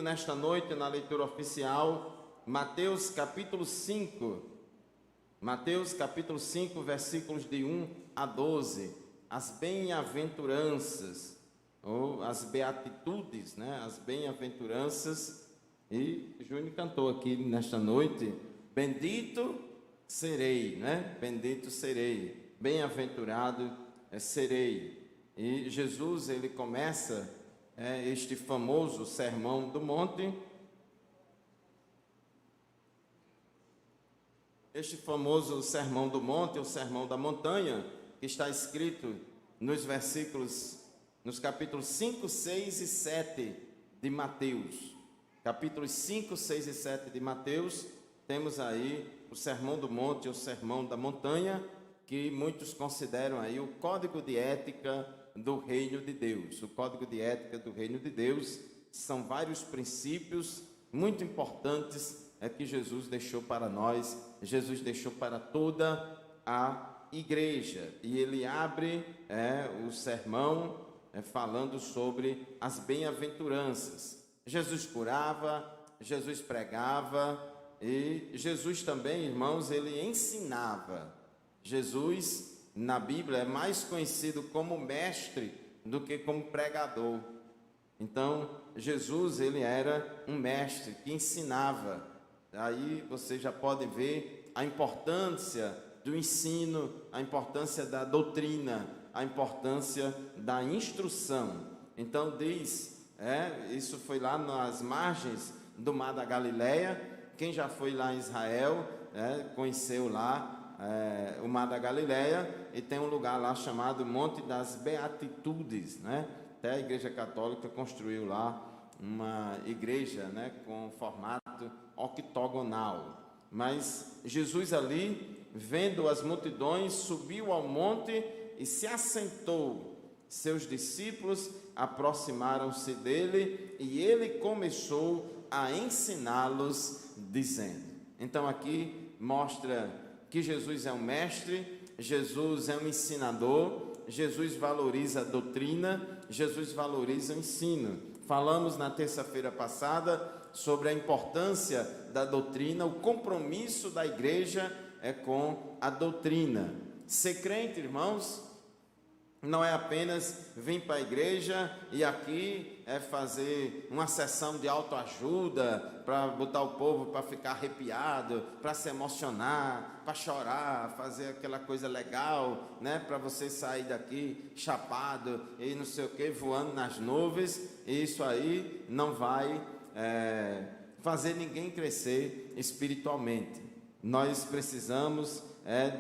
Nesta noite, na leitura oficial, Mateus capítulo 5. Mateus capítulo 5, versículos de 1 a 12. As bem-aventuranças, ou as beatitudes, né? As bem-aventuranças. E Júnior cantou aqui nesta noite: bendito serei, né? Bendito serei, bem-aventurado serei. E Jesus, ele começa este famoso Sermão do Monte, este famoso Sermão do Monte, o Sermão da Montanha, que está escrito nos capítulos 5, 6 e 7 de Mateus. Capítulos 5, 6 e 7 de Mateus, temos aí o Sermão do Monte, o Sermão da Montanha, que muitos consideram aí o código de ética do reino de Deus. O código de ética do reino de Deus são vários princípios muito importantes que Jesus deixou para nós, Jesus deixou para toda a igreja. E ele abre o sermão falando sobre as bem-aventuranças. Jesus curava, Jesus pregava e Jesus também, irmãos, ele ensinava. Jesus, na Bíblia, é mais conhecido como mestre do que como pregador. Então, Jesus, ele era um mestre que ensinava. Aí você já pode ver a importância do ensino, a importância da doutrina, a importância da instrução. Então, isso foi lá nas margens do Mar da Galileia. Quem já foi lá em Israel, conheceu lá o Mar da Galileia, e tem um lugar lá chamado Monte das Beatitudes, né? Até a Igreja Católica construiu lá uma igreja, né, com formato octogonal. Mas Jesus ali, vendo as multidões, subiu ao monte e se assentou. Seus discípulos aproximaram-se dele e ele começou a ensiná-los, dizendo. Então aqui mostra que Jesus é um mestre, Jesus é um ensinador, Jesus valoriza a doutrina, Jesus valoriza o ensino. Falamos na terça-feira passada sobre a importância da doutrina, o compromisso da igreja com a doutrina. Ser crente, irmãos, não é apenas vir para a igreja e aqui fazer uma sessão de autoajuda para botar o povo para ficar arrepiado, para se emocionar, para chorar, fazer aquela coisa legal, né? Para você sair daqui chapado e não sei o que, voando nas nuvens. Isso aí não vai fazer ninguém crescer espiritualmente. Nós precisamos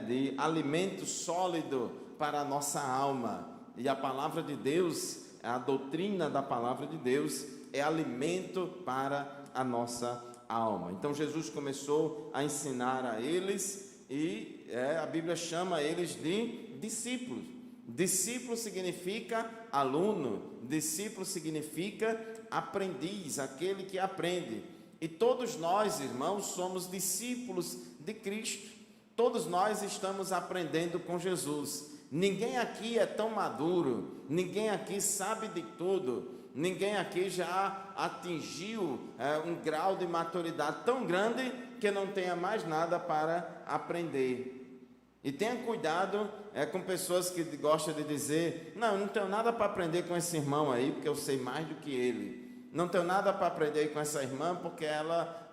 de alimento sólido para a nossa alma, e a palavra de Deus, a doutrina da palavra de Deus é alimento para a nossa alma. Então Jesus começou a ensinar a eles, e a Bíblia chama eles de discípulos. Discípulo significa aluno, discípulo significa aprendiz, aquele que aprende. E todos nós, irmãos, somos discípulos de Cristo. Todos nós estamos aprendendo com Jesus. Ninguém aqui é tão maduro, ninguém aqui sabe de tudo, ninguém aqui já atingiu um grau de maturidade tão grande que não tenha mais nada para aprender. E tenha cuidado com pessoas que gostam de dizer: não, não tenho nada para aprender com esse irmão aí, porque eu sei mais do que ele. Não tenho nada para aprender com essa irmã, porque ela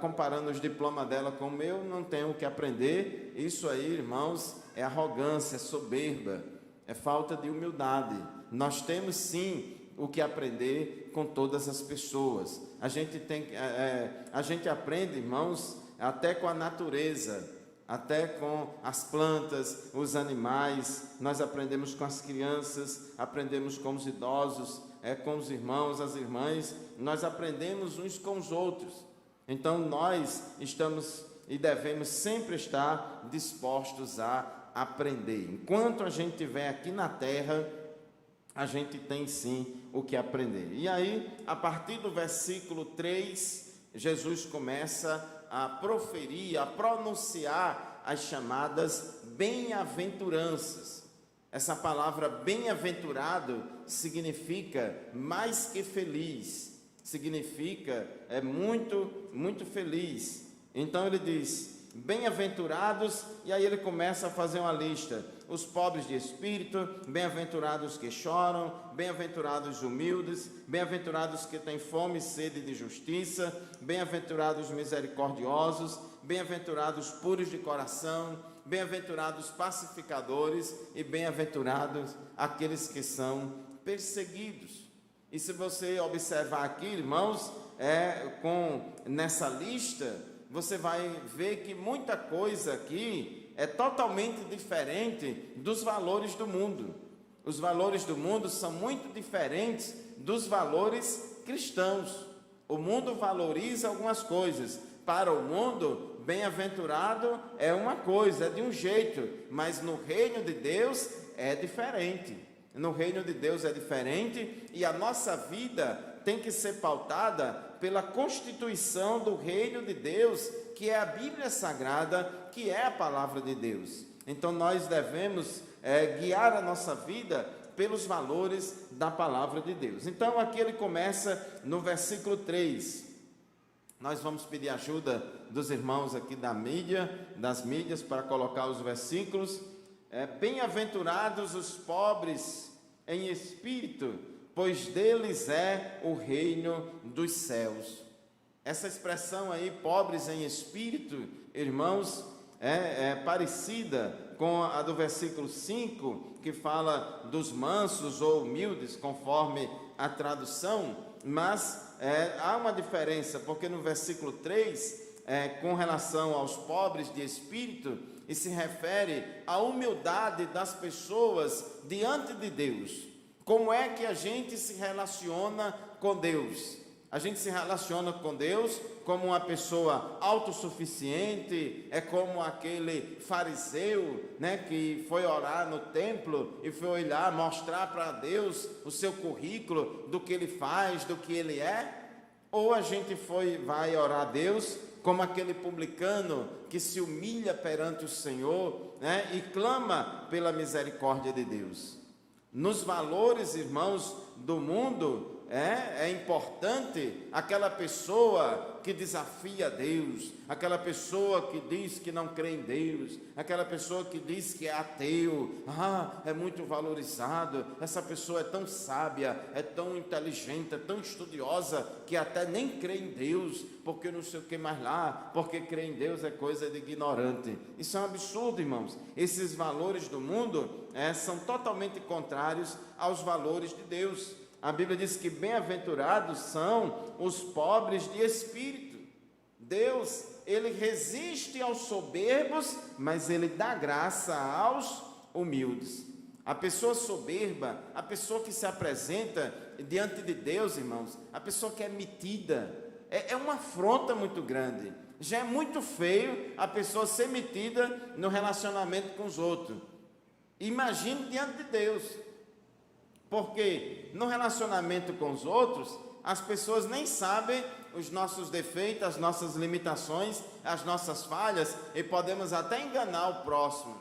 comparando os diplomas dela com o meu, não tenho o que aprender. Isso aí, irmãos, é arrogância, é soberba, é falta de humildade. Nós temos sim o que aprender com todas as pessoas. A gente aprende, irmãos, até com a natureza, até com as plantas, os animais. Nós aprendemos com as crianças, aprendemos com os idosos, com os irmãos, as irmãs. Nós aprendemos uns com os outros. Então nós estamos e devemos sempre estar dispostos a aprender. Enquanto a gente estiver aqui na terra, a gente tem sim o que aprender. E aí, a partir do versículo 3, Jesus começa a proferir, a pronunciar as chamadas bem-aventuranças. Essa palavra bem-aventurado significa mais que feliz, significa muito feliz. Então ele diz, bem-aventurados, e aí ele começa a fazer uma lista: os pobres de espírito, bem-aventurados que choram, bem-aventurados os humildes, bem-aventurados que têm fome e sede de justiça, bem-aventurados misericordiosos, bem-aventurados puros de coração, bem-aventurados pacificadores e bem-aventurados aqueles que são perseguidos. E se você observar aqui, irmãos, nessa lista, você vai ver que muita coisa aqui é totalmente diferente dos valores do mundo. Os valores do mundo são muito diferentes dos valores cristãos. O mundo valoriza algumas coisas. Para o mundo, bem-aventurado é uma coisa, é de um jeito, mas no reino de Deus é diferente. No reino de Deus é diferente, e a nossa vida tem que ser pautada pela constituição do reino de Deus, que é a Bíblia Sagrada, que é a palavra de Deus. Então nós devemos guiar a nossa vida pelos valores da palavra de Deus. Então aqui ele começa no versículo 3. Nós vamos pedir ajuda dos irmãos aqui das mídias, para colocar os versículos. Bem-aventurados os pobres em espírito, pois deles é o reino dos céus. Essa expressão aí, pobres em espírito, irmãos, é parecida com a do versículo 5, que fala dos mansos ou humildes, conforme a tradução, mas há uma diferença, porque no versículo 3, com relação aos pobres de espírito, e se refere à humildade das pessoas diante de Deus. Como é que a gente se relaciona com Deus? A gente se relaciona com Deus como uma pessoa autossuficiente, é como aquele fariseu, que foi orar no templo e foi olhar, mostrar para Deus o seu currículo do que ele faz, do que ele é? Ou a gente vai orar a Deus como aquele publicano que se humilha perante o Senhor, e clama pela misericórdia de Deus? Nos valores, irmãos, do mundo, é importante aquela pessoa que desafia Deus, aquela pessoa que diz que não crê em Deus, aquela pessoa que diz que é ateu. É muito valorizado, essa pessoa é tão sábia, é tão inteligente, é tão estudiosa, que até nem crê em Deus, porque não sei o que mais lá, porque crer em Deus é coisa de ignorante. Isso é um absurdo, irmãos. Esses valores do mundo são totalmente contrários aos valores de Deus. A Bíblia diz que bem-aventurados são os pobres de espírito. Deus, ele resiste aos soberbos, mas ele dá graça aos humildes. A pessoa soberba, a pessoa que se apresenta diante de Deus, irmãos, a pessoa que é metida, é uma afronta muito grande. Já é muito feio a pessoa ser metida no relacionamento com os outros. Imagine diante de Deus. Porque no relacionamento com os outros, as pessoas nem sabem os nossos defeitos, as nossas limitações, as nossas falhas, e podemos até enganar o próximo.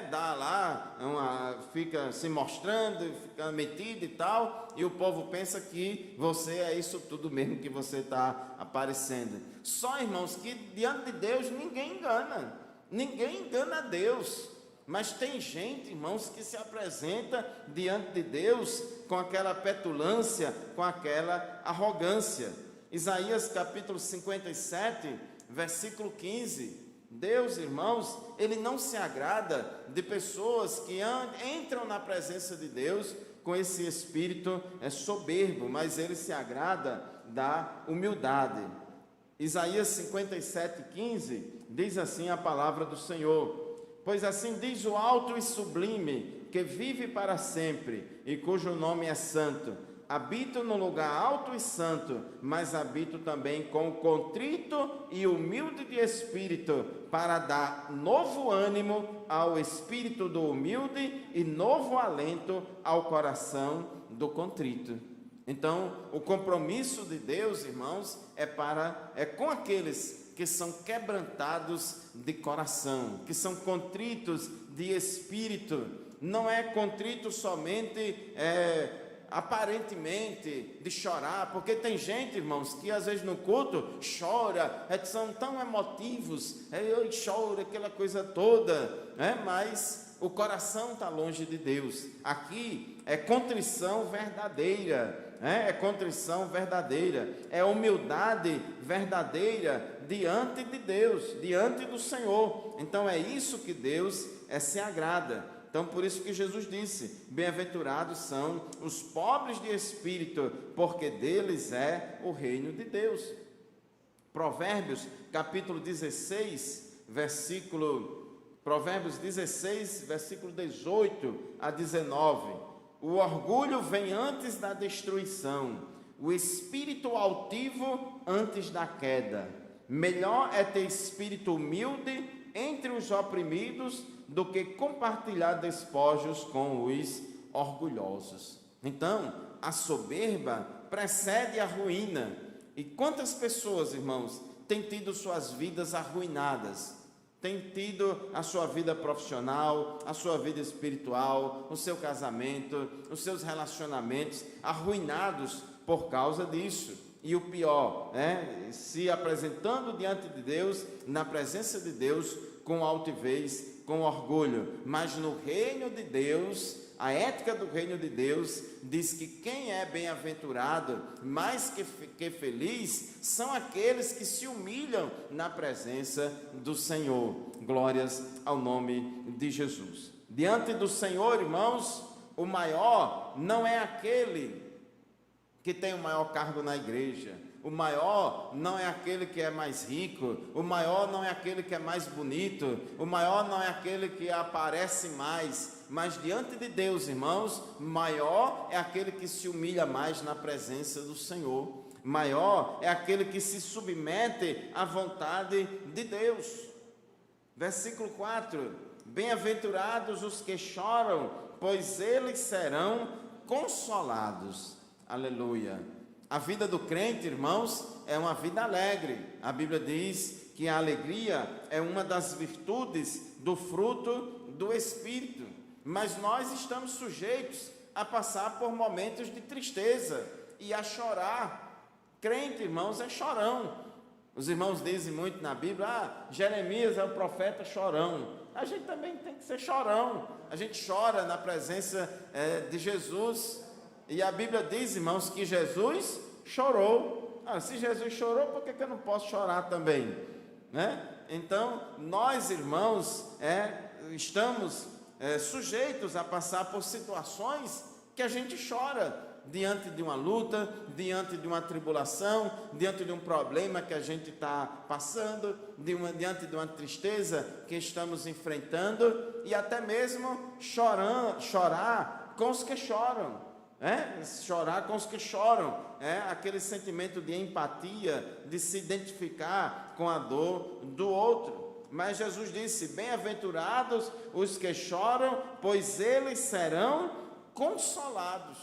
Dá lá, fica se mostrando, fica metido e tal, e o povo pensa que você é isso tudo mesmo que você está aparecendo. Só, irmãos, que diante de Deus ninguém engana a Deus. Mas tem gente, irmãos, que se apresenta diante de Deus com aquela petulância, com aquela arrogância. Isaías capítulo 57, versículo 15. Deus, irmãos, ele não se agrada de pessoas que entram na presença de Deus com esse espírito soberbo, mas ele se agrada da humildade. Isaías 57, 15, diz assim a palavra do Senhor: pois assim diz o alto e sublime, que vive para sempre, e cujo nome é santo. Habito no lugar alto e santo, mas habito também com o contrito e humilde de espírito, para dar novo ânimo ao espírito do humilde e novo alento ao coração do contrito. Então, o compromisso de Deus, irmãos, é com aqueles que são quebrantados de coração, que são contritos de espírito. não é contrito somente aparentemente de chorar, porque tem gente, irmãos, que às vezes no culto chora, são tão emotivos, chora aquela coisa toda, mas o coração está longe de Deus. Aqui é contrição verdadeira, é contrição verdadeira, é humildade verdadeira diante de Deus, diante do Senhor. Então é isso que Deus se agrada. Então, por isso que Jesus disse: bem-aventurados são os pobres de espírito, porque deles é o reino de Deus. Provérbios, capítulo 16, Provérbios 16, versículo 18 a 19. O orgulho vem antes da destruição, o espírito altivo antes da queda. Melhor é ter espírito humilde entre os oprimidos do que compartilhar despojos com os orgulhosos. Então, a soberba precede a ruína. E quantas pessoas, irmãos, têm tido suas vidas arruinadas? Têm tido a sua vida profissional, a sua vida espiritual, o seu casamento, os seus relacionamentos arruinados por causa disso. E o pior, se apresentando diante de Deus, na presença de Deus, com altivez, com orgulho. Mas no reino de Deus, a ética do reino de Deus diz que quem é bem-aventurado, mais que feliz, são aqueles que se humilham na presença do Senhor. Glórias ao nome de Jesus. Diante do Senhor, irmãos, o maior não é aquele que tem o maior cargo na igreja. O maior não é aquele que é mais rico, o maior não é aquele que é mais bonito, o maior não é aquele que aparece mais, mas diante de Deus, irmãos, maior é aquele que se humilha mais na presença do Senhor, maior é aquele que se submete à vontade de Deus. Versículo 4: bem-aventurados os que choram, pois eles serão consolados. Aleluia. A vida do crente, irmãos, é uma vida alegre. A Bíblia diz que a alegria é uma das virtudes do fruto do Espírito. Mas nós estamos sujeitos a passar por momentos de tristeza e a chorar. Crente, irmãos, é chorão. Os irmãos dizem muito na Bíblia: Jeremias é o profeta chorão. A gente também tem que ser chorão. A gente chora na presença de Jesus. E a Bíblia diz, irmãos, que Jesus chorou. Se Jesus chorou, por que eu não posso chorar também? Então, nós, irmãos, estamos sujeitos a passar por situações que a gente chora, diante de uma luta, diante de uma tribulação, diante de um problema que a gente está passando, diante de uma tristeza que estamos enfrentando, e até mesmo chorar com os que choram. Chorar com os que choram, aquele sentimento de empatia, de se identificar com a dor do outro. Mas Jesus disse: bem-aventurados os que choram, pois eles serão consolados.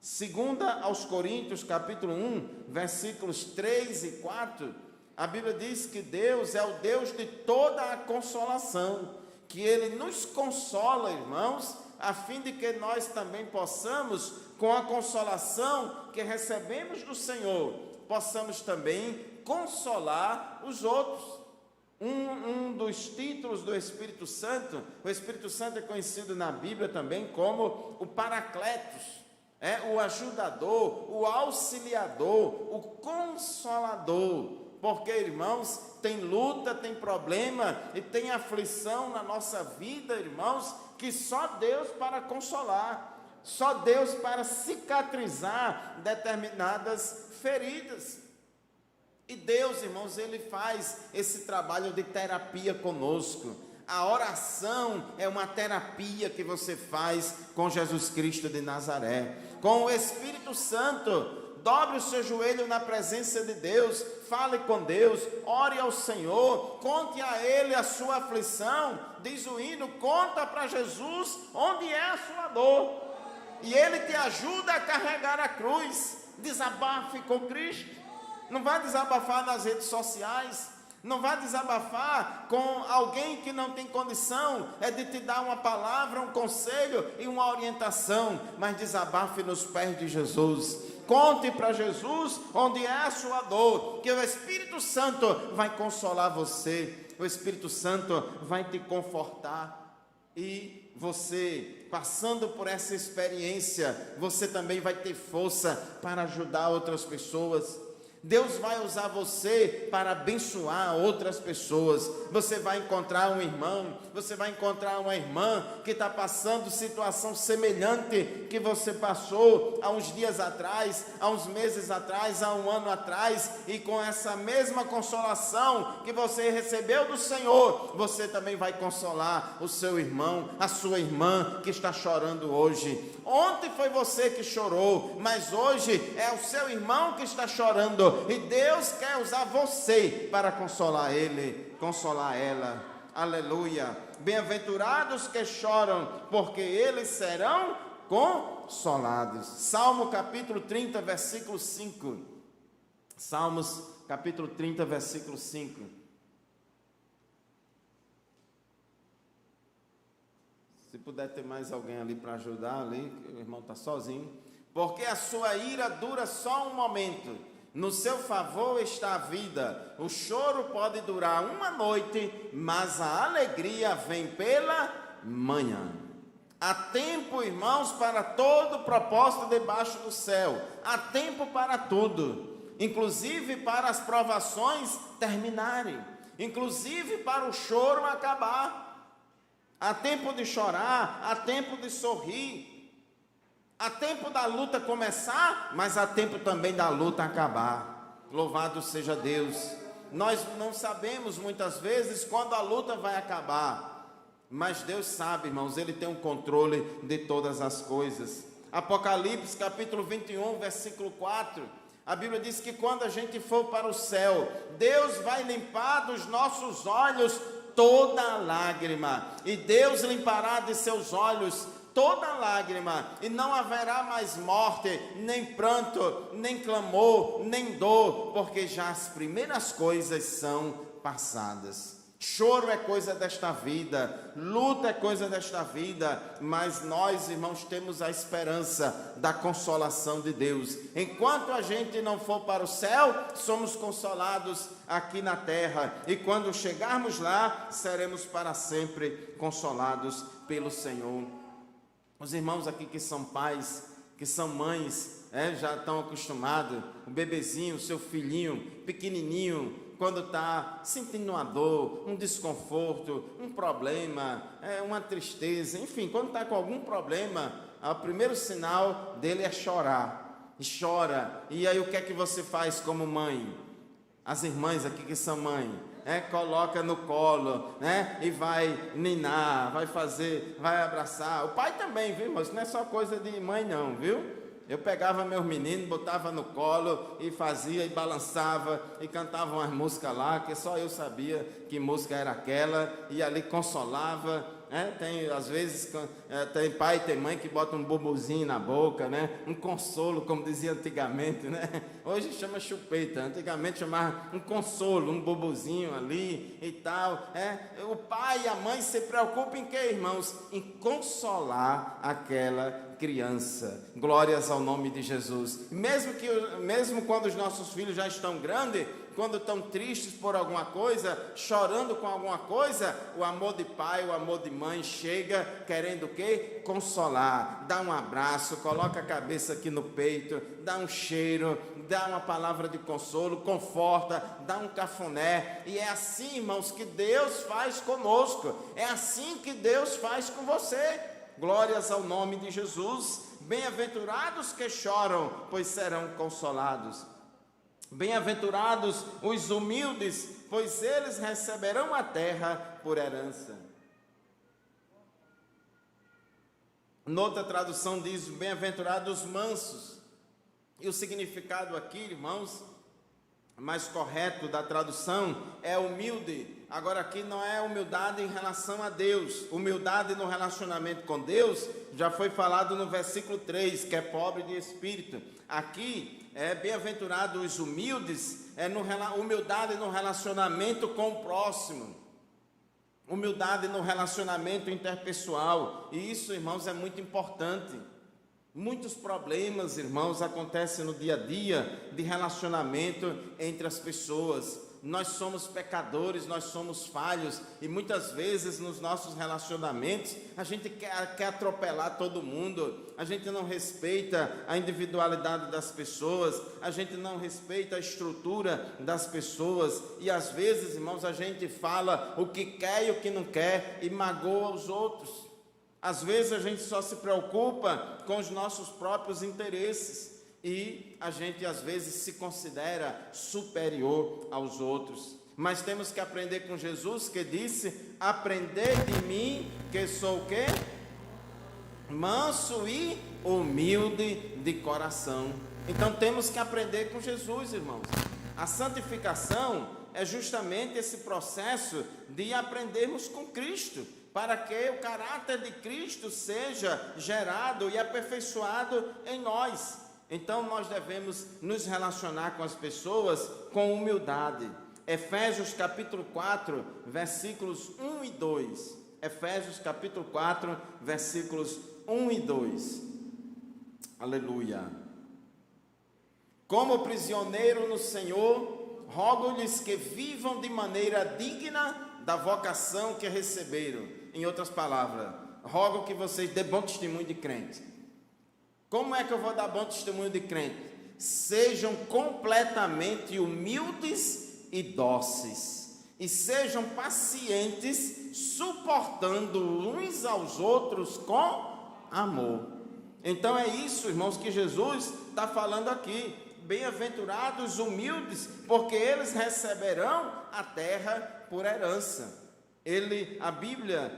Segunda aos Coríntios, capítulo 1, versículos 3 e 4, a Bíblia diz que Deus é o Deus de toda a consolação, que Ele nos consola, irmãos, a fim de que nós também possamos, com a consolação que recebemos do Senhor, possamos também consolar os outros. Um dos títulos do Espírito Santo, o Espírito Santo é conhecido na Bíblia também como o Paracletos, o ajudador, o auxiliador, o consolador. Porque, irmãos, tem luta, tem problema e tem aflição na nossa vida, irmãos, que só Deus para consolar, só Deus para cicatrizar determinadas feridas. E Deus, irmãos, Ele faz esse trabalho de terapia conosco. A oração é uma terapia que você faz com Jesus Cristo de Nazaré, com o Espírito Santo. Dobre o seu joelho na presença de Deus, fale com Deus, ore ao Senhor, conte a Ele a sua aflição. Diz o hino: conta para Jesus onde é a sua dor, e Ele te ajuda a carregar a cruz. Desabafe com Cristo. Não vai desabafar nas redes sociais, Não vá desabafar com alguém que não tem condição de te dar uma palavra, um conselho e uma orientação, mas desabafe nos pés de Jesus. Conte para Jesus onde é a sua dor, que o Espírito Santo vai consolar você, o Espírito Santo vai te confortar, e você, passando por essa experiência, você também vai ter força para ajudar outras pessoas. Deus vai usar você para abençoar outras pessoas. Você vai encontrar um irmão, você vai encontrar uma irmã que está passando situação semelhante que você passou há uns dias atrás, há uns meses atrás, há um ano atrás, e com essa mesma consolação que você recebeu do Senhor, você também vai consolar o seu irmão, a sua irmã que está chorando hoje. Ontem foi você que chorou, mas hoje é o seu irmão que está chorando. E Deus quer usar você para consolar ele, consolar ela. Aleluia. Bem-aventurados que choram, porque eles serão consolados. Salmo capítulo 30, versículo 5. Salmos capítulo 30, versículo 5. Se puder ter mais alguém ali para ajudar ali, o irmão está sozinho. Porque a sua ira dura só um momento, no seu favor está a vida. O choro pode durar uma noite, mas a alegria vem pela manhã. Há tempo, irmãos, para todo propósito debaixo do céu. Há tempo para tudo, inclusive para as provações terminarem, inclusive para o choro acabar. Há tempo de chorar, há tempo de sorrir. Há tempo da luta começar, mas há tempo também da luta acabar. Louvado seja Deus. Nós não sabemos muitas vezes quando a luta vai acabar, mas Deus sabe, irmãos, Ele tem um controle de todas as coisas. Apocalipse capítulo 21, versículo 4, a Bíblia diz que quando a gente for para o céu, Deus vai limpar dos nossos olhos toda lágrima, e Deus limpará de seus olhos toda lágrima, e não haverá mais morte, nem pranto, nem clamor, nem dor, porque já as primeiras coisas são passadas. Choro é coisa desta vida, luta é coisa desta vida, mas nós, irmãos, temos a esperança da consolação de Deus. Enquanto a gente não for para o céu, somos consolados aqui na terra, e quando chegarmos lá, seremos para sempre consolados pelo Senhor. Os irmãos aqui que são pais, que são mães, já estão acostumados, o bebezinho, o seu filhinho, pequenininho, quando está sentindo uma dor, um desconforto, um problema, uma tristeza, enfim, quando está com algum problema, o primeiro sinal dele é chorar, e chora, e aí o que é que você faz como mãe? As irmãs aqui que são mães, coloca no colo, e vai ninar, vai abraçar. O pai também, viu, irmãos? Não é só coisa de mãe não, viu? Eu pegava meus meninos, botava no colo e fazia e balançava e cantava umas músicas lá, que só eu sabia que música era aquela, e ali consolava. Tem, às vezes, tem pai e tem mãe que botam um bobozinho na boca, um consolo, como dizia antigamente, Hoje chama chupeta, antigamente chamava um consolo, um bobozinho ali e tal. O pai e a mãe se preocupam em quê, irmãos? Em consolar aquela criança. Glórias ao nome de Jesus. Mesmo quando os nossos filhos já estão grandes, quando estão tristes por alguma coisa, chorando com alguma coisa, o amor de pai, o amor de mãe chega querendo o quê? Consolar, dá um abraço, coloca a cabeça aqui no peito, dá um cheiro, dá uma palavra de consolo, conforta, dá um cafuné. E é assim, irmãos, que Deus faz conosco, é assim que Deus faz com você. Glórias ao nome de Jesus. Bem-aventurados que choram, pois serão consolados. Bem-aventurados os humildes, pois eles receberão a terra por herança. Noutra tradução diz: bem-aventurados os mansos. E o significado aqui, irmãos, mais correto da tradução é humilde, Agora aqui não é humildade em relação a Deus. Humildade no relacionamento com Deus já foi falado no versículo 3, que é pobre de espírito. Aqui é bem-aventurado os humildes, humildade no relacionamento com o próximo. Humildade no relacionamento interpessoal. E isso, irmãos, é muito importante. Muitos problemas, irmãos, acontecem no dia a dia de relacionamento entre as pessoas. Nós somos pecadores, nós somos falhos, e muitas vezes nos nossos relacionamentos a gente quer atropelar todo mundo, a gente não respeita a individualidade das pessoas, a gente não respeita a estrutura das pessoas, e às vezes, irmãos, a gente fala o que quer e o que não quer e magoa os outros. Às vezes a gente só se preocupa com os nossos próprios interesses. E a gente às vezes se considera superior aos outros. Mas temos que aprender com Jesus, que disse: aprendei de mim, que sou o quê? Manso e humilde de coração. Então temos que aprender com Jesus, irmãos. A santificação é justamente esse processo de aprendermos com Cristo, para que o caráter de Cristo seja gerado e aperfeiçoado em nós. Então nós devemos nos relacionar com as pessoas com humildade. Efésios capítulo 4, versículos 1 e 2. Efésios capítulo 4, versículos 1 e 2. Aleluia. Como prisioneiro no Senhor, rogo-lhes que vivam de maneira digna da vocação que receberam. Em outras palavras, rogo que vocês dêem bom testemunho de crente. Como é que eu vou dar bom testemunho de crente? Sejam completamente humildes e dóceis, e sejam pacientes, suportando uns aos outros com amor. Então é isso, irmãos, que Jesus está falando aqui. Bem-aventurados humildes, porque eles receberão a terra por herança. A Bíblia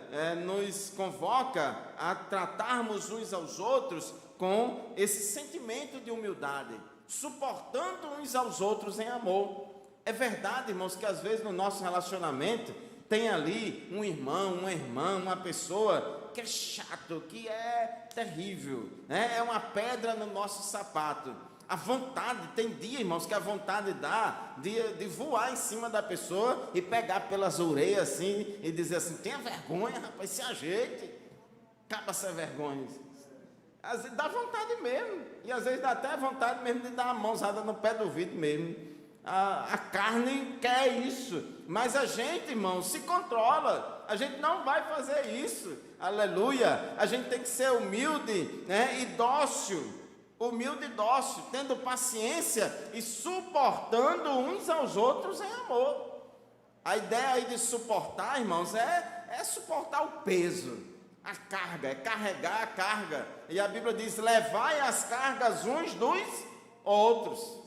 nos convoca a tratarmos uns aos outros com esse sentimento de humildade, suportando uns aos outros em amor. É verdade, irmãos, que às vezes no nosso relacionamento tem ali um irmão, uma irmã, uma pessoa que é chato, que é terrível, né? É uma pedra no nosso sapato. A vontade, tem dia, irmãos, que a vontade dá de voar em cima da pessoa e pegar pelas orelhas assim e dizer assim: tenha vergonha, rapaz, se ajeite, acaba essa vergonha. Às vezes dá vontade mesmo, e às vezes dá até vontade mesmo de dar uma mãozada no pé do ouvido mesmo. A carne quer isso, mas a gente, irmão, se controla. A gente não vai fazer isso, aleluia. A gente tem que ser humilde, né, e dócil. Humilde e dócil, tendo paciência e suportando uns aos outros em amor. A ideia aí de suportar, irmãos, é suportar o peso, a carga, é carregar a carga. E a Bíblia diz: levai as cargas uns dos outros.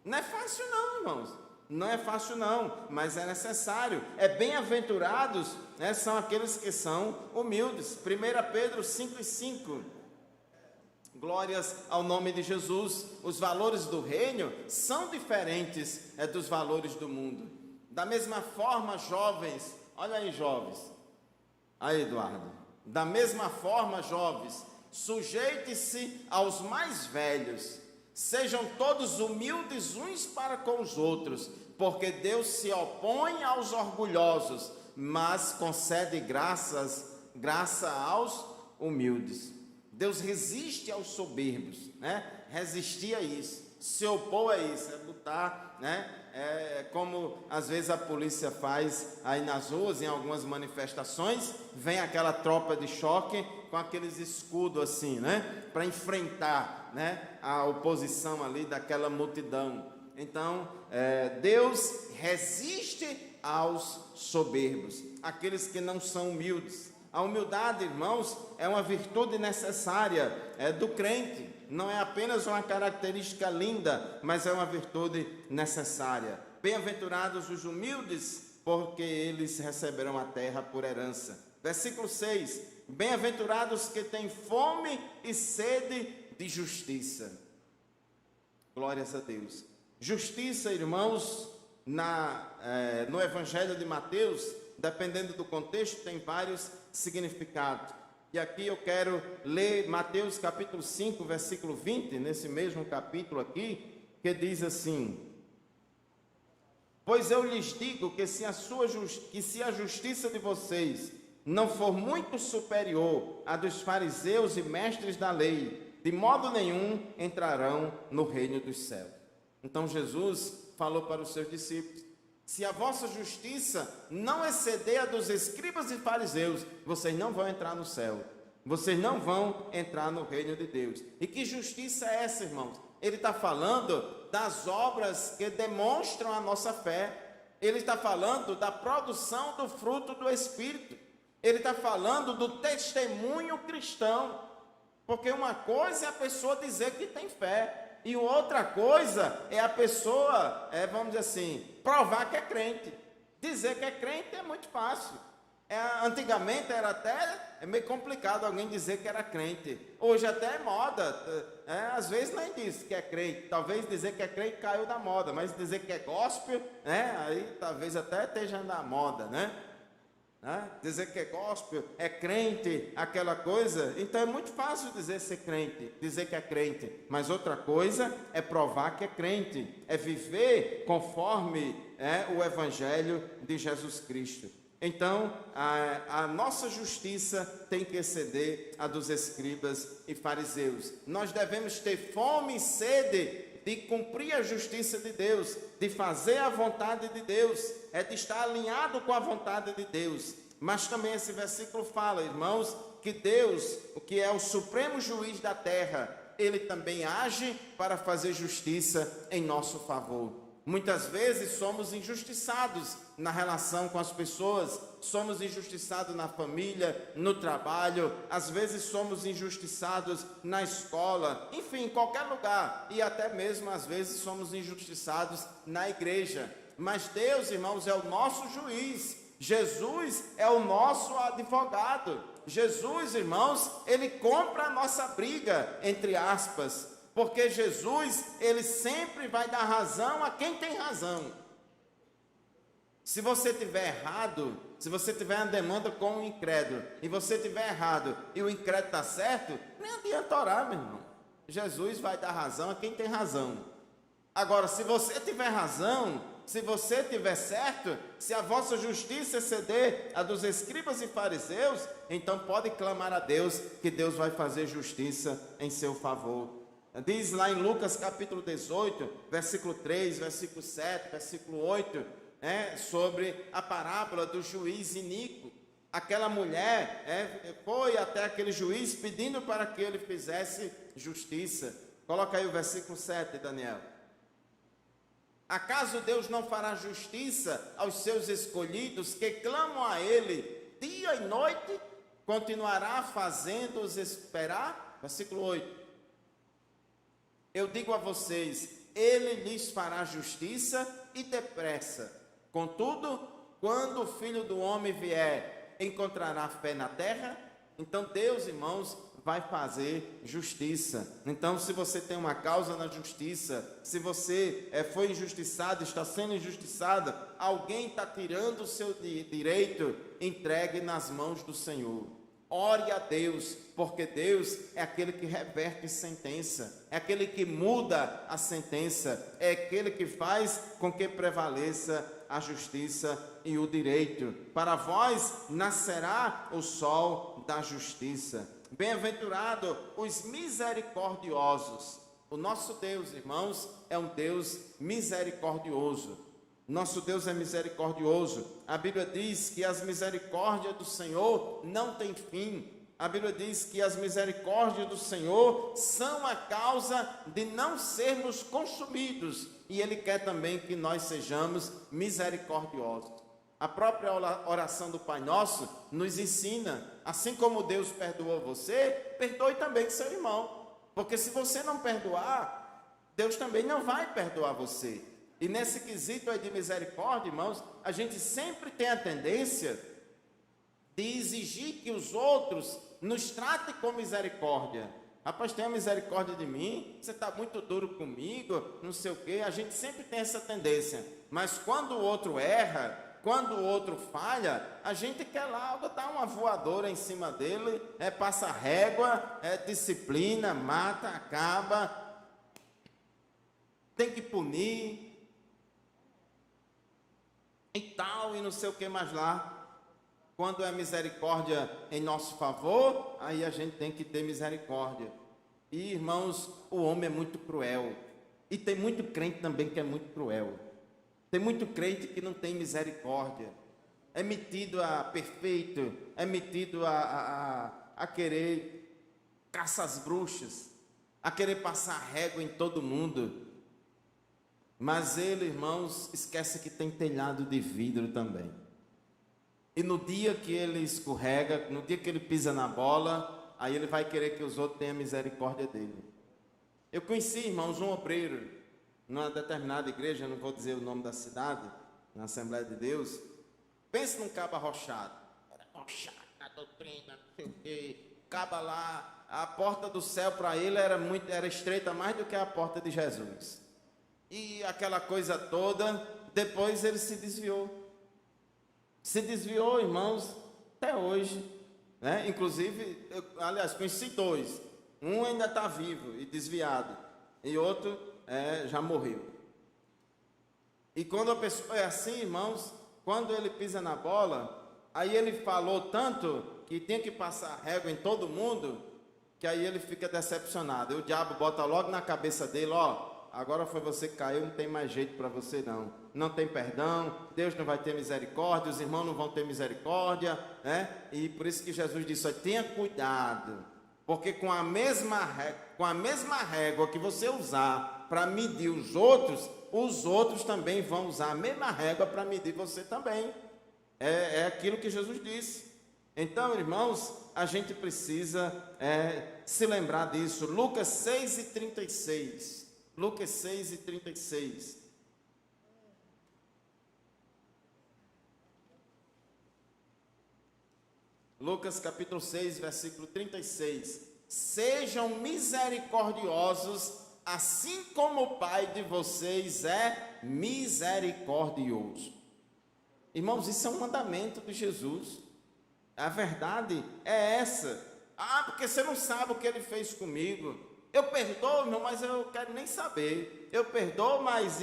Não é fácil não, irmãos, não é fácil não, mas é necessário. É bem-aventurados, né, são aqueles que são humildes. 1 Pedro 5:5. Glórias ao nome de Jesus. Os valores do reino são diferentes dos valores do mundo. Da mesma forma, jovens, olha aí, jovens, aí, Eduardo, da mesma forma, jovens, sujeite-se aos mais velhos, sejam todos humildes uns para com os outros, porque Deus se opõe aos orgulhosos, mas concede graça aos humildes. Deus resiste aos soberbos, né? Resistir a isso, se opor a isso, é lutar, né? Como às vezes a polícia faz aí nas ruas, em algumas manifestações, vem aquela tropa de choque com aqueles escudos assim, né? Para enfrentar, né, a oposição ali daquela multidão. Então, Deus resiste aos soberbos, aqueles que não são humildes. A humildade, irmãos, é uma virtude necessária do crente. Não é apenas uma característica linda, mas é uma virtude necessária. Bem-aventurados os humildes, porque eles receberão a terra por herança. Versículo 6. Bem-aventurados que têm fome e sede de justiça. Glórias a Deus. Justiça, irmãos, no Evangelho de Mateus, dependendo do contexto, tem vários significados. E aqui eu quero ler Mateus capítulo 5, versículo 20, nesse mesmo capítulo aqui, que diz assim: pois eu lhes digo que se a justiça de vocês não for muito superior à dos fariseus e mestres da lei, de modo nenhum entrarão no reino dos céus. Então Jesus falou para os seus discípulos: se a vossa justiça não exceder a dos escribas e fariseus, vocês não vão entrar no céu. Vocês não vão entrar no reino de Deus. E que justiça é essa, irmãos? Ele está falando das obras que demonstram a nossa fé. Ele está falando da produção do fruto do Espírito. Ele está falando do testemunho cristão. Porque uma coisa é a pessoa dizer que tem fé. E outra coisa é a pessoa, vamos dizer assim, provar que é crente. Dizer que é crente é muito fácil. Antigamente era até meio complicado alguém dizer que era crente. Hoje até é moda. Às vezes nem diz que é crente. Talvez dizer que é crente caiu da moda. Mas dizer que é gospel, aí talvez até esteja na moda, né? Dizer que é gospel, é crente, aquela coisa. Então é muito fácil dizer ser crente, dizer que é crente. Mas outra coisa é provar que é crente, é viver conforme o Evangelho de Jesus Cristo. Então a nossa justiça tem que exceder a dos escribas e fariseus. Nós devemos ter fome e sede de cumprir a justiça de Deus, de fazer a vontade de Deus, de estar alinhado com a vontade de Deus. Mas também esse versículo fala, irmãos, que Deus, o que é o supremo juiz da terra, ele também age para fazer justiça em nosso favor. Muitas vezes somos injustiçados na relação com as pessoas, somos injustiçados na família, no trabalho, às vezes somos injustiçados na escola, enfim, em qualquer lugar, e até mesmo às vezes somos injustiçados na igreja. Mas Deus, irmãos, é o nosso juiz, Jesus é o nosso advogado. Jesus, irmãos, ele compra a nossa briga, entre aspas, porque Jesus, ele sempre vai dar razão a quem tem razão. Se você tiver errado, se você tiver uma demanda com o incrédulo, e você tiver errado, e o incrédulo está certo, nem adianta orar, meu irmão. Jesus vai dar razão a quem tem razão. Agora, se você tiver razão, se você tiver certo, se a vossa justiça exceder a dos escribas e fariseus, então pode clamar a Deus, que Deus vai fazer justiça em seu favor. Diz lá em Lucas capítulo 18, versículo 3, versículo 7, versículo 8, sobre a parábola do juiz iníquo. Aquela mulher foi até aquele juiz pedindo para que ele fizesse justiça. Coloca aí o versículo 7, Daniel. Acaso Deus não fará justiça aos seus escolhidos que clamam a ele dia e noite? Continuará fazendo-os esperar? Versículo 8. Eu digo a vocês, ele lhes fará justiça e depressa. Contudo, quando o Filho do Homem vier, encontrará fé na terra? Então Deus, irmãos, vai fazer justiça. Então, se você tem uma causa na justiça, se você foi injustiçado, está sendo injustiçado, alguém está tirando o seu direito, entregue nas mãos do Senhor. Ore a Deus, porque Deus é aquele que reverte sentença, é aquele que muda a sentença, é aquele que faz com que prevaleça a justiça e o direito. Para vós nascerá o sol da justiça. Bem-aventurado os misericordiosos. O nosso Deus, irmãos, é um Deus misericordioso. Nosso Deus é misericordioso. A Bíblia diz que as misericórdias do Senhor não têm fim. A Bíblia diz que as misericórdias do Senhor são a causa de não sermos consumidos. E Ele quer também que nós sejamos misericordiosos. A própria oração do Pai Nosso nos ensina, assim como Deus perdoou você, perdoe também seu irmão. Porque se você não perdoar, Deus também não vai perdoar você. E nesse quesito aí de misericórdia, irmãos, a gente sempre tem a tendência de exigir que os outros nos tratem com misericórdia. Rapaz, tenha misericórdia de mim, você está muito duro comigo, não sei o quê. A gente sempre tem essa tendência. Mas quando o outro erra, quando o outro falha, a gente quer lá dar uma voadora em cima dele, passa régua, disciplina, mata, acaba, tem que punir, e tal, e não sei o que mais lá. Quando é misericórdia em nosso favor, aí a gente tem que ter misericórdia. E, irmãos, o homem é muito cruel. E tem muito crente também que é muito cruel. Tem muito crente que não tem misericórdia. É metido a perfeito, é metido a querer caçar as bruxas, a querer passar régua em todo mundo. Mas ele, irmãos, esquece que tem telhado de vidro também. E no dia que ele escorrega, no dia que ele pisa na bola, aí ele vai querer que os outros tenham misericórdia dele. Eu conheci, irmãos, um obreiro, numa determinada igreja, não vou dizer o nome da cidade, na Assembleia de Deus. Pense num cabo arrochado. Era arrochado na doutrina, não sei o quê. Caba lá, a porta do céu para ele era estreita mais do que a porta de Jesus. E aquela coisa toda, depois ele se desviou. Se desviou, irmãos, até hoje, né? Inclusive, aliás, conheci dois. Um ainda está vivo e desviado, e outro já morreu. E quando a pessoa é assim, irmãos, quando ele pisa na bola, aí ele falou tanto que tinha que passar régua em todo mundo, que aí ele fica decepcionado. E o diabo bota logo na cabeça dele, agora foi você que caiu, não tem mais jeito para você não. Não tem perdão, Deus não vai ter misericórdia, os irmãos não vão ter misericórdia, né? E por isso que Jesus disse, tenha cuidado, porque com a mesma régua que você usar para medir os outros também vão usar a mesma régua para medir você também. É aquilo que Jesus disse. Então, irmãos, a gente precisa se lembrar disso. Lucas 6:36. Lucas 6:36. Lucas capítulo 6, versículo 36. Sejam misericordiosos, assim como o Pai de vocês é misericordioso. Irmãos, isso é um mandamento de Jesus. A verdade é essa. Porque você não sabe o que ele fez comigo. Eu perdoo, irmão, mas eu quero nem saber. Eu perdoo, mas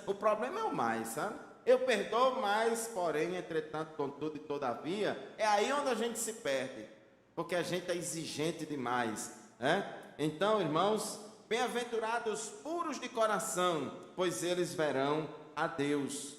o problema é o mais, sabe? Eu perdoo, mas, porém, entretanto, contudo e todavia, é aí onde a gente se perde, porque a gente é exigente demais, né? Então, irmãos, bem-aventurados puros de coração, pois eles verão a Deus.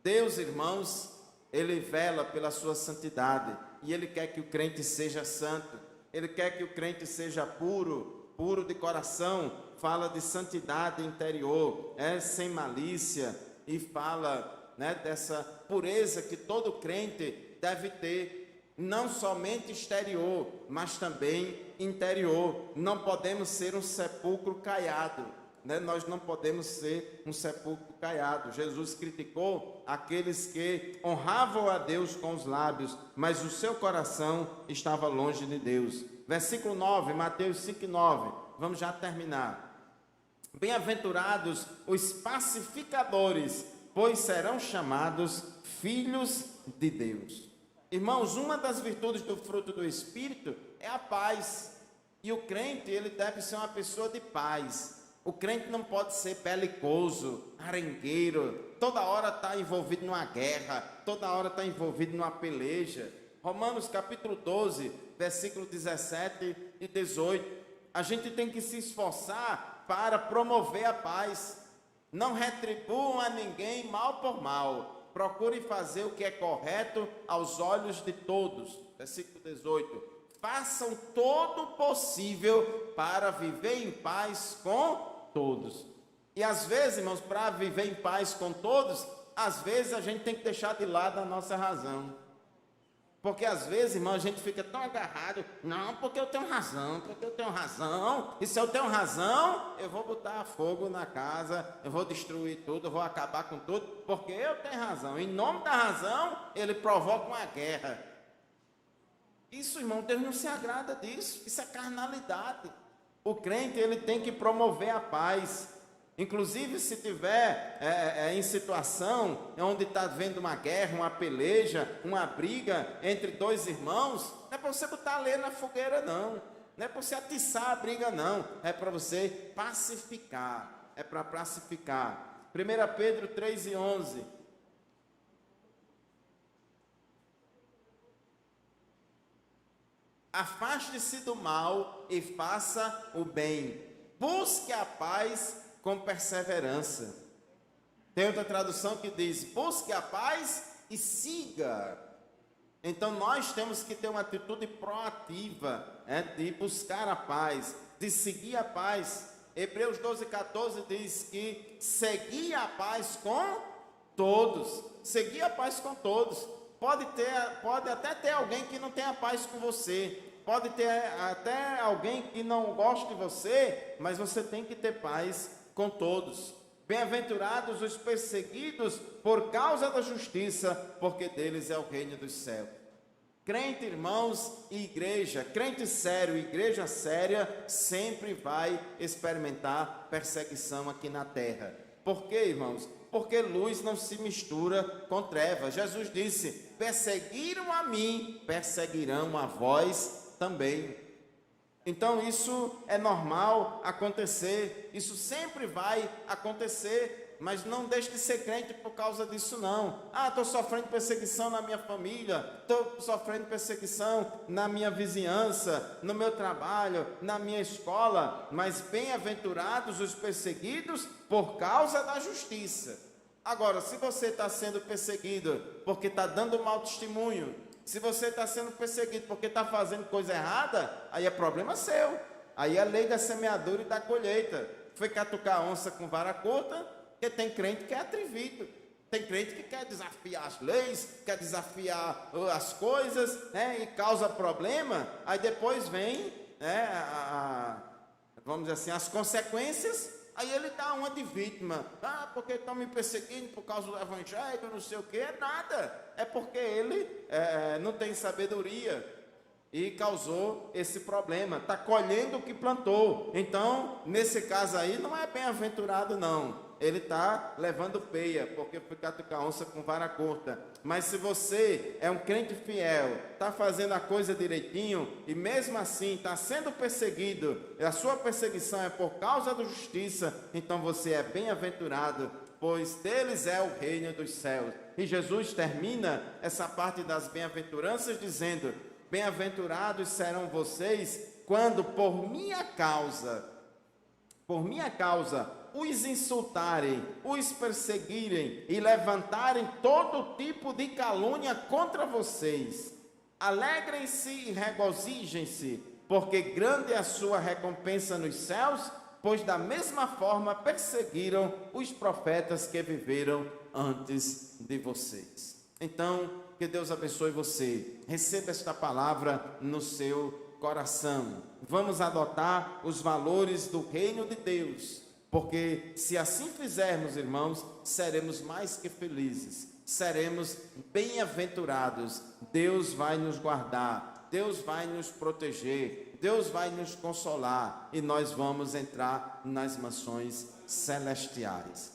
Deus, irmãos, ele vela pela sua santidade, e ele quer que o crente seja santo, ele quer que o crente seja puro de coração, fala de santidade interior, sem malícia, e fala, né, dessa pureza que todo crente deve ter, não somente exterior, mas também interior. Não podemos ser um sepulcro caiado, né? Nós não podemos ser um sepulcro caiado. Jesus criticou aqueles que honravam a Deus com os lábios, mas o seu coração estava longe de Deus. Versículo 9, Mateus 5:9, vamos já terminar. Bem-aventurados os pacificadores, pois serão chamados filhos de Deus. Irmãos, uma das virtudes do fruto do Espírito é a paz. E o crente, ele deve ser uma pessoa de paz. O crente não pode ser belicoso, arengueiro, toda hora está envolvido numa guerra, toda hora está envolvido numa peleja. Romanos capítulo 12, versículo 17 e 18. A gente tem que se esforçar para promover a paz. Não retribuam a ninguém mal por mal. Procure fazer o que é correto aos olhos de todos. Versículo 18. Façam todo o possível para viver em paz com todos. E às vezes, irmãos, para viver em paz com todos, às vezes a gente tem que deixar de lado a nossa razão. Porque às vezes, irmão, a gente fica tão agarrado, não, porque eu tenho razão, e se eu tenho razão, eu vou botar fogo na casa, eu vou destruir tudo, eu vou acabar com tudo, porque eu tenho razão. Em nome da razão, ele provoca uma guerra. Isso, irmão, Deus não se agrada disso, isso é carnalidade. O crente, ele tem que promover a paz. Inclusive, se tiver em situação onde está havendo uma guerra, uma peleja, uma briga entre dois irmãos, não é para você botar lenha na fogueira, não. Não é para você atiçar a briga, não. É para você pacificar. É para pacificar. 1 Pedro 3:11. Afaste-se do mal e faça o bem. Busque a paz com perseverança. Tem outra tradução que diz: busque a paz e siga. Então nós temos que ter uma atitude proativa, de buscar a paz, de seguir a paz. Hebreus 12:14 diz que seguir a paz com todos. Seguir a paz com todos. Pode até ter alguém que não tenha paz com você. Pode ter até alguém que não goste de você, mas você tem que ter paz com todos. Bem-aventurados os perseguidos por causa da justiça, porque deles é o reino dos céus. Crente, irmãos, e igreja, crente sério, igreja séria, sempre vai experimentar perseguição aqui na terra. Por quê, irmãos? Porque luz não se mistura com trevas. Jesus disse: perseguiram a mim, perseguirão a vós também. Então isso é normal acontecer, isso sempre vai acontecer, mas não deixe de ser crente por causa disso não. Estou sofrendo perseguição na minha família, estou sofrendo perseguição na minha vizinhança, no meu trabalho, na minha escola, mas bem-aventurados os perseguidos por causa da justiça. Agora, se você está sendo perseguido porque está dando mau testemunho, se você está sendo perseguido porque está fazendo coisa errada, aí é problema seu. Aí é a lei da semeadura e da colheita. Foi catucar onça com vara curta, porque tem crente que é atrevido. Tem crente que quer desafiar as leis, quer desafiar as coisas, e causa problema. Aí depois vem, vamos dizer assim, as consequências. Aí ele dá uma de vítima. Porque estão me perseguindo por causa do evangelho, não sei o quê. É nada. É porque ele não tem sabedoria e causou esse problema. Está colhendo o que plantou. Então, nesse caso aí, não é bem-aventurado, não. Ele está levando peia, porque foi catucar onça com vara curta. Mas se você é um crente fiel, está fazendo a coisa direitinho, e mesmo assim está sendo perseguido, e a sua perseguição é por causa da justiça, então você é bem-aventurado, pois deles é o reino dos céus. E Jesus termina essa parte das bem-aventuranças dizendo: bem-aventurados serão vocês quando por minha causa, os insultarem, os perseguirem e levantarem todo tipo de calúnia contra vocês. Alegrem-se e regozijem-se, porque grande é a sua recompensa nos céus, pois da mesma forma perseguiram os profetas que viveram antes de vocês. Então, que Deus abençoe você. Receba esta palavra no seu coração. Vamos adotar os valores do reino de Deus, porque se assim fizermos, irmãos, seremos mais que felizes, seremos bem-aventurados. Deus vai nos guardar, Deus vai nos proteger, Deus vai nos consolar, e nós vamos entrar nas mansões celestiais.